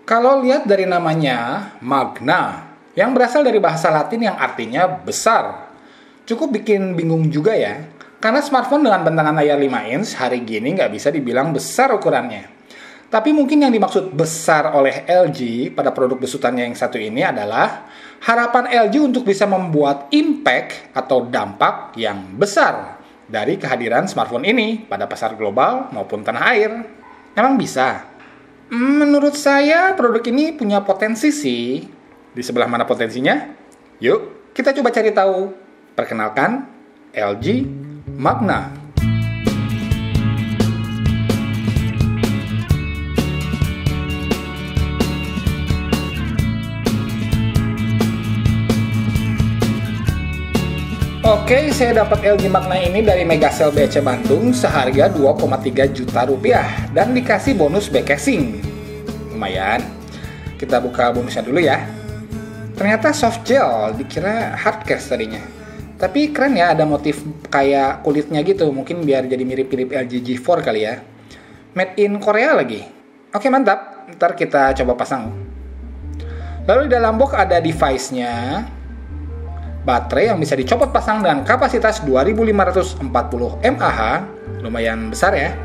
Kalau lihat dari namanya, Magna, yang berasal dari bahasa Latin yang artinya besar. Cukup bikin bingung juga ya, karena smartphone dengan bentangan layar 5 inch hari gini nggak bisa dibilang besar ukurannya. Tapi mungkin yang dimaksud besar oleh LG pada produk besutannya yang satu ini adalah harapan LG untuk bisa membuat impact atau dampak yang besar dari kehadiran smartphone ini pada pasar global maupun tanah air. Emang bisa? Menurut saya produk ini punya potensi sih. Di sebelah mana potensinya? Yuk, kita coba cari tahu. Perkenalkan, LG Magna. Oke, saya dapat LG Magna ini dari Mega Sale BC Bandung seharga 2,3 juta rupiah dan dikasih bonus back casing. Lumayan. Kita buka bonusnya dulu ya. Ternyata soft gel, dikira hard case tadinya. Tapi keren ya, ada motif kayak kulitnya gitu. Mungkin biar jadi mirip-mirip LG G4 kali ya. Made in Korea lagi. Oke, mantap. Ntar kita coba pasang. Lalu di dalam box ada device-nya. Baterai yang bisa dicopot pasang dengan kapasitas 2540 mAh. Lumayan besar ya.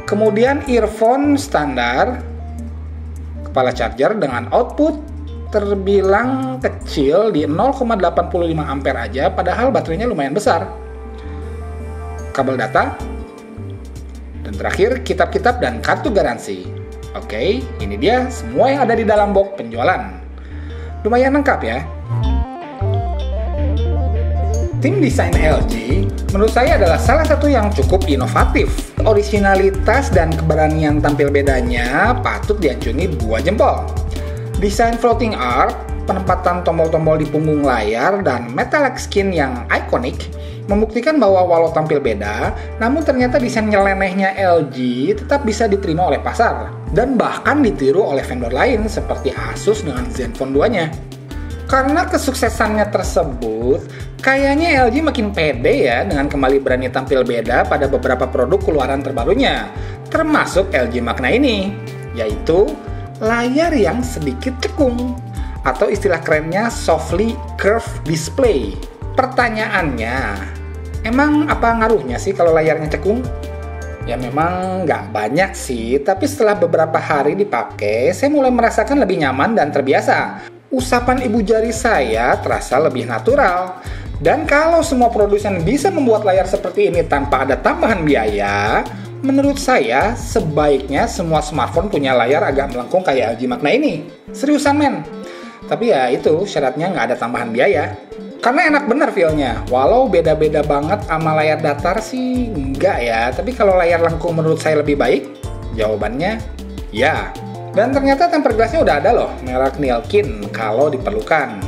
Kemudian earphone standar. Kepala charger dengan output terbilang kecil di 0,85 ampere aja, padahal baterainya lumayan besar. Kabel data. Dan terakhir, kitab-kitab dan kartu garansi. Oke, ini dia semua yang ada di dalam box penjualan. Lumayan lengkap ya. Tim desain LG menurut saya adalah salah satu yang cukup inovatif. Originalitas dan keberanian tampil bedanya patut diacungi 2 jempol. Desain floating art, penempatan tombol-tombol di punggung layar, dan metallic skin yang ikonik membuktikan bahwa walau tampil beda, namun ternyata desain nyelenehnya LG tetap bisa diterima oleh pasar dan bahkan ditiru oleh vendor lain seperti Asus dengan Zenfone 2-nya. Karena kesuksesannya tersebut, kayaknya LG makin pede ya dengan kembali berani tampil beda pada beberapa produk keluaran terbarunya, termasuk LG Magna ini, yaitu layar yang sedikit cekung, atau istilah kerennya softly curved display. Pertanyaannya, emang apa ngaruhnya sih kalau layarnya cekung? Ya memang nggak banyak sih, tapi setelah beberapa hari dipakai, saya mulai merasakan lebih nyaman dan terbiasa. Usapan ibu jari saya terasa lebih natural. Dan kalau semua produsen bisa membuat layar seperti ini tanpa ada tambahan biaya, menurut saya sebaiknya semua smartphone punya layar agak melengkung kayak LG Magna ini. Seriusan men. Tapi ya itu syaratnya nggak ada tambahan biaya. Karena enak bener feel-nya. Walau beda-beda banget sama layar datar sih enggak ya. Tapi kalau layar lengkung menurut saya lebih baik, jawabannya ya. Dan ternyata tempered glass-nya udah ada loh, merek Nilkin kalau diperlukan.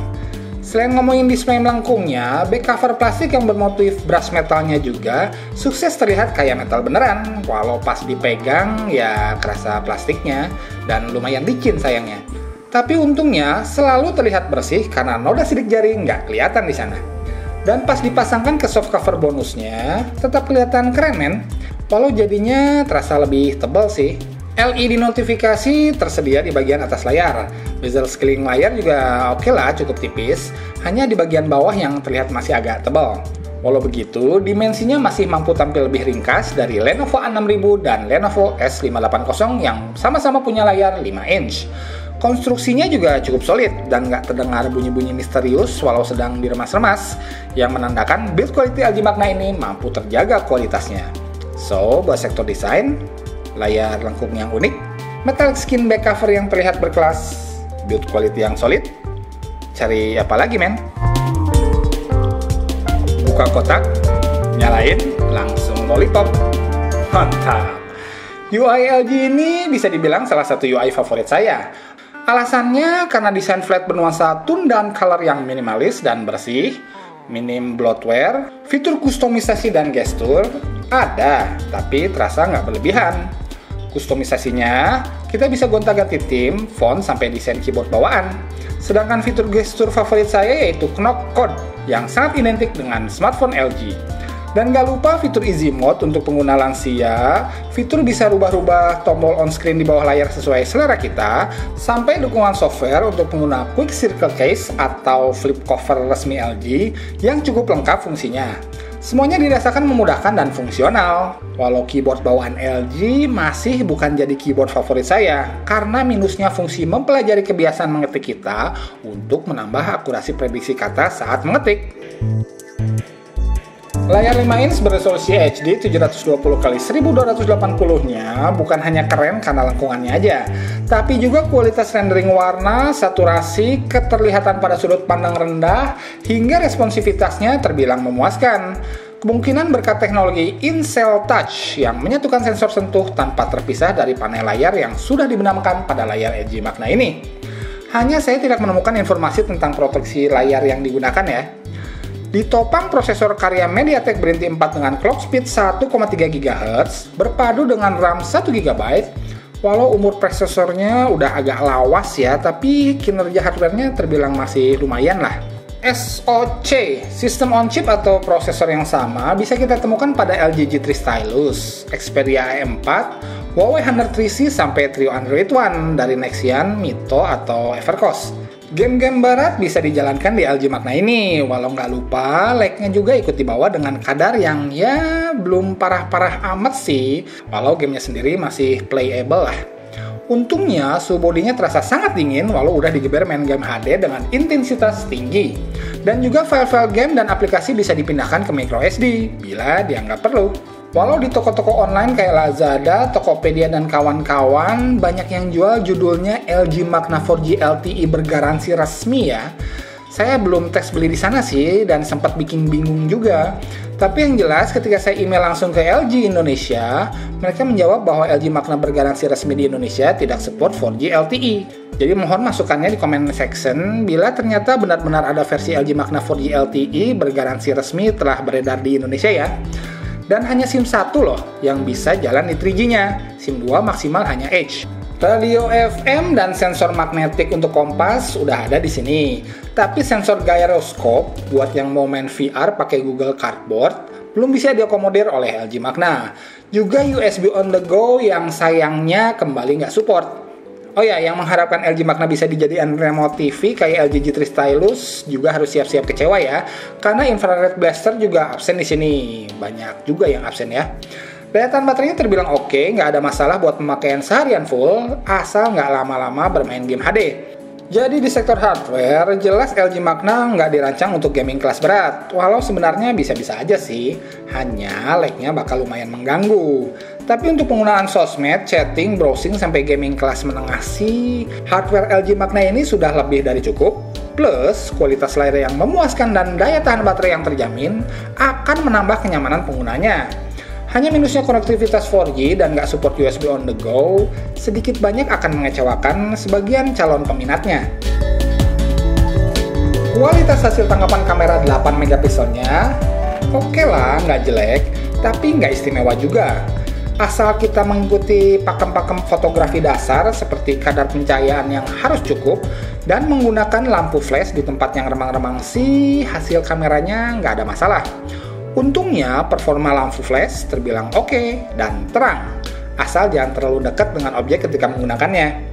Selain ngomongin display melengkungnya, back cover plastik yang bermotif brush metalnya juga sukses terlihat kayak metal beneran. Walau pas dipegang ya kerasa plastiknya dan lumayan licin sayangnya. Tapi untungnya selalu terlihat bersih karena noda sidik jari nggak kelihatan di sana. Dan pas dipasangkan ke soft cover bonusnya, tetap kelihatan keren men. Walau jadinya terasa lebih tebal sih. LED notifikasi tersedia di bagian atas layar. Bezel sekeliling layar juga oke lah, cukup tipis. Hanya di bagian bawah yang terlihat masih agak tebal. Walau begitu, dimensinya masih mampu tampil lebih ringkas dari Lenovo A6000 dan Lenovo S580 yang sama-sama punya layar 5 inch. Konstruksinya juga cukup solid dan nggak terdengar bunyi-bunyi misterius walau sedang diremas-remas, yang menandakan build quality LG Magna ini mampu terjaga kualitasnya. So, buat sektor desain, layar lengkung yang unik, metallic skin back cover yang terlihat berkelas, build quality yang solid, cari apa lagi men? Buka kotak, nyalain, langsung lollipop. Mantap! UI LG ini bisa dibilang salah satu UI favorit saya. Alasannya karena desain flat bernuansa tone dan color yang minimalis dan bersih, minim bloatware, fitur kustomisasi dan gestur ada, tapi terasa nggak berlebihan. Kustomisasinya, kita bisa gonta-ganti theme, font, sampai desain keyboard bawaan. Sedangkan fitur gestur favorit saya yaitu knock code, yang sangat identik dengan smartphone LG. Dan gak lupa fitur Easy Mode untuk pengguna lansia, fitur bisa rubah-rubah tombol on-screen di bawah layar sesuai selera kita, sampai dukungan software untuk pengguna Quick Circle Case atau flip cover resmi LG yang cukup lengkap fungsinya. Semuanya dirasakan memudahkan dan fungsional. Walau keyboard bawaan LG masih bukan jadi keyboard favorit saya, karena minusnya fungsi mempelajari kebiasaan mengetik kita untuk menambah akurasi prediksi kata saat mengetik. Layar 5 inch beresolusi HD 720x1280-nya bukan hanya keren karena lengkungannya aja, tapi juga kualitas rendering warna, saturasi, keterlihatan pada sudut pandang rendah, hingga responsivitasnya terbilang memuaskan. Kemungkinan berkat teknologi In-Cell Touch yang menyatukan sensor sentuh tanpa terpisah dari panel layar yang sudah dibenamkan pada layar LG Magna ini. Hanya saya tidak menemukan informasi tentang proteksi layar yang digunakan ya. Ditopang prosesor karya MediaTek Brain 4 dengan clock speed 1,3 GHz, berpadu dengan RAM 1 GB, walau umur prosesornya udah agak lawas ya, tapi kinerja hardware-nya terbilang masih lumayan lah. SoC, System on Chip atau prosesor yang sama, bisa kita temukan pada LG G3 Stylus, Xperia E4, Huawei Honor 3C sampai Trio Android One dari Nexian, Mito, atau Evercost. Game-game barat bisa dijalankan di LG Magna ini, walau nggak lupa lag-nya juga ikut dibawa dengan kadar yang ya belum parah-parah amat sih, walau gamenya sendiri masih playable lah. Untungnya suhu bodinya terasa sangat dingin walau udah digeber main game HD dengan intensitas tinggi. Dan juga file-file game dan aplikasi bisa dipindahkan ke microSD bila dianggap perlu. Walau di toko-toko online kayak Lazada, Tokopedia, dan kawan-kawan banyak yang jual judulnya LG Magna 4G LTE bergaransi resmi ya. Saya belum tes beli di sana sih dan sempat bikin bingung juga. Tapi yang jelas ketika saya email langsung ke LG Indonesia, mereka menjawab bahwa LG Magna bergaransi resmi di Indonesia tidak support 4G LTE. Jadi mohon masukannya di comment section bila ternyata benar-benar ada versi LG Magna 4G LTE bergaransi resmi telah beredar di Indonesia ya. Dan hanya SIM 1 loh yang bisa jalan di 3G-nya, SIM 2 maksimal hanya H. Radio FM dan sensor magnetik untuk kompas udah ada di sini. Tapi sensor gyroscope buat yang mau main VR pakai Google Cardboard belum bisa diakomodir oleh LG Magna. Juga USB on the go yang sayangnya kembali nggak support. Oh ya, yang mengharapkan LG Magna bisa dijadikan remote TV kayak LG G3 Stylus juga harus siap-siap kecewa ya, karena infrared blaster juga absen di sini. Banyak juga yang absen ya. Daya tahan baterainya terbilang oke, nggak ada masalah buat pemakaian seharian full, asal nggak lama-lama bermain game HD. Jadi di sektor hardware, jelas LG Magna nggak dirancang untuk gaming kelas berat, walau sebenarnya bisa-bisa aja sih, hanya lag-nya bakal lumayan mengganggu. Tapi untuk penggunaan sosmed, chatting, browsing, sampai gaming kelas menengah sih, hardware LG Magna ini sudah lebih dari cukup. Plus, kualitas layar yang memuaskan dan daya tahan baterai yang terjamin akan menambah kenyamanan penggunanya. Hanya minusnya konektivitas 4G dan nggak support USB on the go, sedikit banyak akan mengecewakan sebagian calon peminatnya. Kualitas hasil tangkapan kamera 8 megapikselnya, oke lah, nggak jelek, tapi nggak istimewa juga. Asal kita mengikuti pakem-pakem fotografi dasar seperti kadar pencahayaan yang harus cukup dan menggunakan lampu flash di tempat yang remang-remang sih, hasil kameranya nggak ada masalah. Untungnya performa lampu flash terbilang oke dan terang, asal jangan terlalu dekat dengan objek ketika menggunakannya.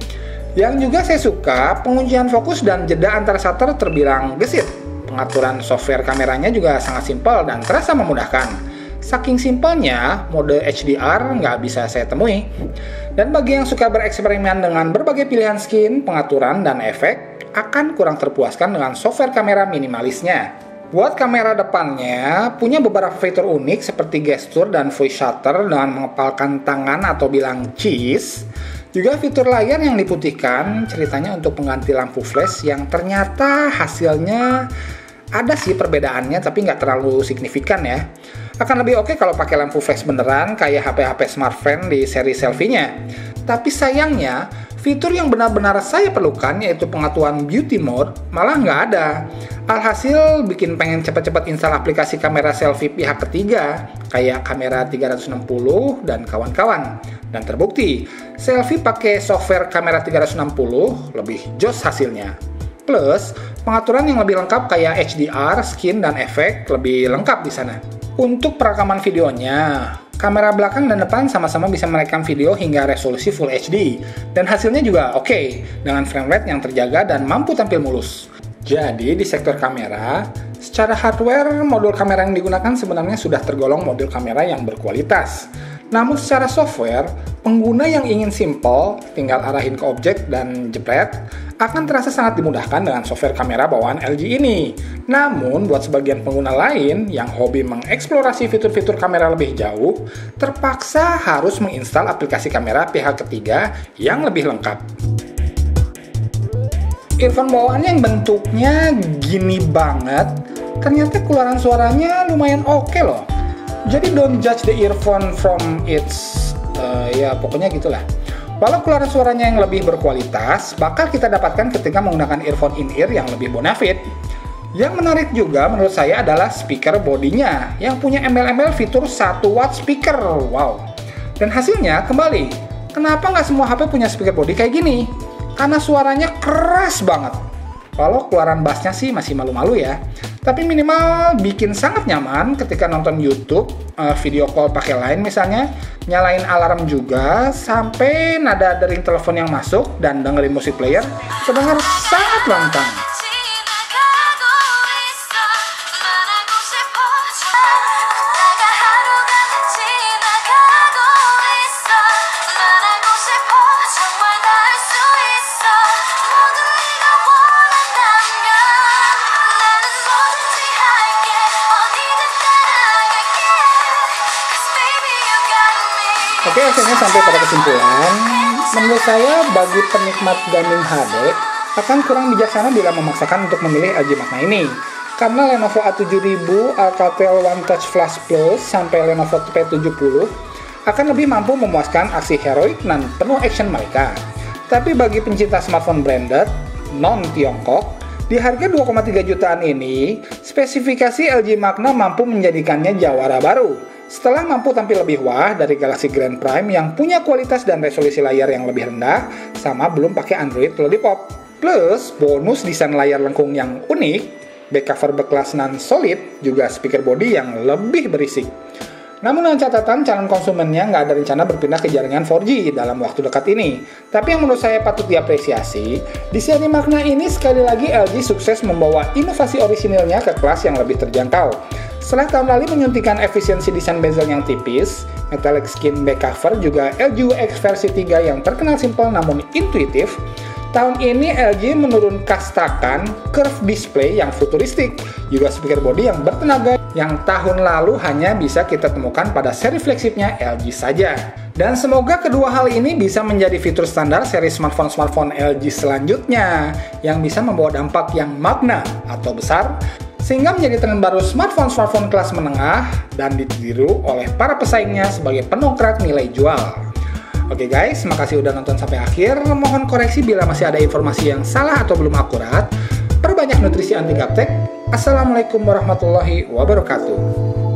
Yang juga saya suka, penguncian fokus dan jeda antar shutter terbilang gesit. Pengaturan software kameranya juga sangat simpel dan terasa memudahkan. Saking simpelnya, mode HDR nggak bisa saya temui. Dan bagi yang suka bereksperimen dengan berbagai pilihan skin, pengaturan, dan efek, akan kurang terpuaskan dengan software kamera minimalisnya. Buat kamera depannya, punya beberapa fitur unik seperti gestur dan voice shutter dengan mengepalkan tangan atau bilang cheese. Juga fitur layar yang diputihkan, ceritanya untuk pengganti lampu flash yang ternyata hasilnya ada sih perbedaannya tapi nggak terlalu signifikan ya. Akan lebih oke kalau pakai lampu flash beneran kayak HP-HP smartphone di seri selfie-nya. Tapi sayangnya, fitur yang benar-benar saya perlukan yaitu pengaturan beauty mode malah nggak ada. Alhasil bikin pengen cepat-cepat install aplikasi kamera selfie pihak ketiga kayak kamera 360 dan kawan-kawan. Dan terbukti, selfie pakai software kamera 360 lebih jos hasilnya. Plus, pengaturan yang lebih lengkap kayak HDR, skin, dan efek lebih lengkap di sana. Untuk perekaman videonya, kamera belakang dan depan sama-sama bisa merekam video hingga resolusi Full HD. Dan hasilnya juga oke, dengan frame rate yang terjaga dan mampu tampil mulus. Jadi di sektor kamera, secara hardware, modul kamera yang digunakan sebenarnya sudah tergolong modul kamera yang berkualitas. Namun secara software, pengguna yang ingin simple, tinggal arahin ke objek dan jepret, akan terasa sangat dimudahkan dengan software kamera bawaan LG ini. Namun, buat sebagian pengguna lain yang hobi mengeksplorasi fitur-fitur kamera lebih jauh, terpaksa harus menginstal aplikasi kamera pihak ketiga yang lebih lengkap. Earphone bawaannya yang bentuknya gini banget, ternyata keluaran suaranya lumayan oke loh. Jadi don't judge the earphone from its, ya pokoknya gitulah. Walau keluaran suaranya yang lebih berkualitas, bakal kita dapatkan ketika menggunakan earphone in-ear yang lebih bonafit. Yang menarik juga menurut saya adalah speaker bodinya, yang punya embel-embel fitur 1 watt speaker, wow. Dan hasilnya kembali, kenapa nggak semua HP punya speaker body kayak gini? Karena suaranya keras banget. Kalau keluaran bassnya sih masih malu-malu ya. Tapi minimal bikin sangat nyaman ketika nonton YouTube, video call pakai Line misalnya, nyalain alarm juga, sampai nada dering telepon yang masuk dan dengerin musik player, terdengar sangat lantang. Oke, akhirnya sampai pada kesimpulan. Menurut saya, bagi penikmat gaming HD, akan kurang bijaksana bila memaksakan untuk memilih LG Magna ini. Karena Lenovo A7000, Alcatel One Touch Flash Plus, sampai Lenovo P70 akan lebih mampu memuaskan aksi heroik dan penuh action mereka. Tapi bagi pencinta smartphone branded, non-Tiongkok, di harga 2,3 jutaan ini, spesifikasi LG Magna mampu menjadikannya jawara baru. Setelah mampu tampil lebih wah dari Galaxy Grand Prime yang punya kualitas dan resolusi layar yang lebih rendah, sama belum pakai Android Lollipop. Plus, bonus desain layar lengkung yang unik, back cover berkelas non-solid, juga speaker body yang lebih berisik. Namun dengan catatan calon konsumennya nggak ada rencana berpindah ke jaringan 4G dalam waktu dekat ini. Tapi yang menurut saya patut diapresiasi, di seri Magna ini sekali lagi LG sukses membawa inovasi orisinilnya ke kelas yang lebih terjangkau. Setelah tahun lalu menyuntikkan efisiensi desain bezel yang tipis, metallic skin back cover, juga LG UX versi 3 yang terkenal simpel namun intuitif, tahun ini LG menurun kastakan curve display yang futuristik, juga speaker body yang bertenaga yang tahun lalu hanya bisa kita temukan pada seri flagshipnya LG saja. Dan semoga kedua hal ini bisa menjadi fitur standar seri smartphone-smartphone LG selanjutnya yang bisa membawa dampak yang magna atau besar, sehingga menjadi tren baru smartphone kelas menengah dan ditiru oleh para pesaingnya sebagai pendongkrak nilai jual. Oke guys, makasih udah nonton sampai akhir. Mohon koreksi bila masih ada informasi yang salah atau belum akurat. Perbanyak nutrisi anti gaptek. Assalamualaikum warahmatullahi wabarakatuh.